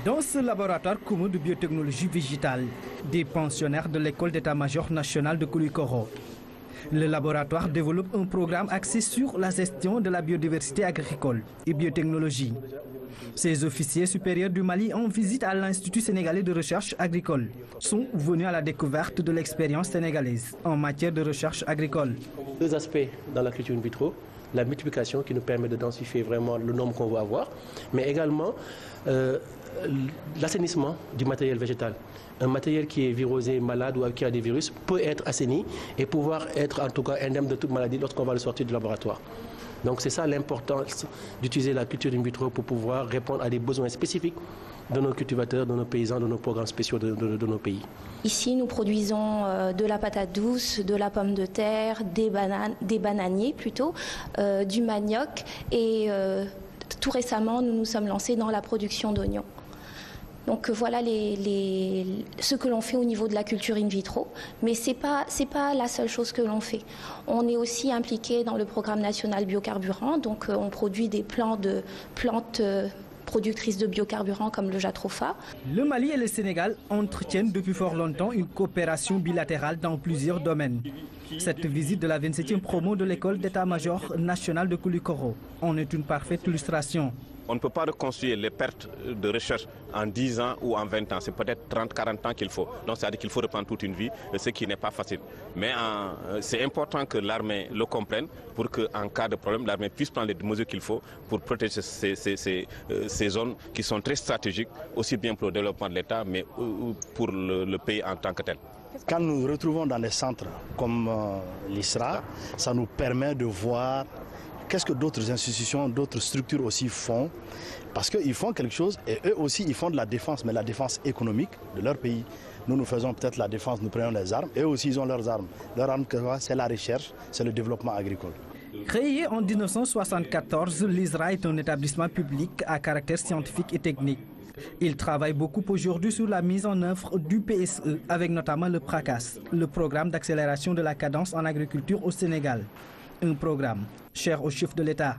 Dans ce laboratoire commun de biotechnologie végétale, des pensionnaires de l'école d'état-major national de Koulikoro. Le laboratoire développe un programme axé sur la gestion de la biodiversité agricole et biotechnologie. Ces officiers supérieurs du Mali en visite à l'Institut sénégalais de recherche agricole sont venus à la découverte de l'expérience sénégalaise en matière de recherche agricole. Deux aspects dans la culture in vitro. La multiplication qui nous permet de densifier vraiment le nombre qu'on va avoir, mais également l'assainissement du matériel végétal. Un matériel qui est virusé, malade ou qui a des virus peut être assaini et pouvoir être en tout cas indemne de toute maladie lorsqu'on va le sortir du laboratoire. Donc c'est ça l'importance d'utiliser la culture in vitro pour pouvoir répondre à des besoins spécifiques de nos cultivateurs, de nos paysans, de nos programmes spéciaux de nos pays. Ici, nous produisons de la patate douce, de la pomme de terre, des bananiers plutôt, du manioc et tout récemment, nous nous sommes lancés dans la production d'oignons. Donc voilà ce que l'on fait au niveau de la culture in vitro, mais c'est pas la seule chose que l'on fait. On est aussi impliqué dans le programme national biocarburant, donc on produit des plantes productrices de biocarburants comme le jatropha. Le Mali et le Sénégal entretiennent depuis fort longtemps une coopération bilatérale dans plusieurs domaines. Cette visite de la 27e promo de l'école d'état-major national de Koulikoro en est une parfaite illustration. On ne peut pas reconstruire les pertes de recherche en 10 ans ou en 20 ans. C'est peut-être 30-40 ans qu'il faut. Donc c'est-à-dire qu'il faut reprendre toute une vie, ce qui n'est pas facile. Mais c'est important que l'armée le comprenne pour qu'en cas de problème, l'armée puisse prendre les mesures qu'il faut pour protéger ces zones qui sont très stratégiques, aussi bien pour le développement de l'État, mais pour le pays en tant que tel. Quand nous nous retrouvons dans des centres comme l'ISRA, ça nous permet de voir qu'est-ce que d'autres institutions, d'autres structures aussi font, parce qu'ils font quelque chose et eux aussi ils font de la défense, mais la défense économique de leur pays. Nous, nous faisons peut-être la défense, nous prenons les armes, eux aussi ils ont leurs armes. Leur arme, c'est la recherche, c'est le développement agricole. Créé en 1974, l'ISRA est un établissement public à caractère scientifique et technique. Il travaille beaucoup aujourd'hui sur la mise en œuvre du PSE, avec notamment le PRACAS, le programme d'accélération de la cadence en agriculture au Sénégal. Un programme cher au chef de l'État.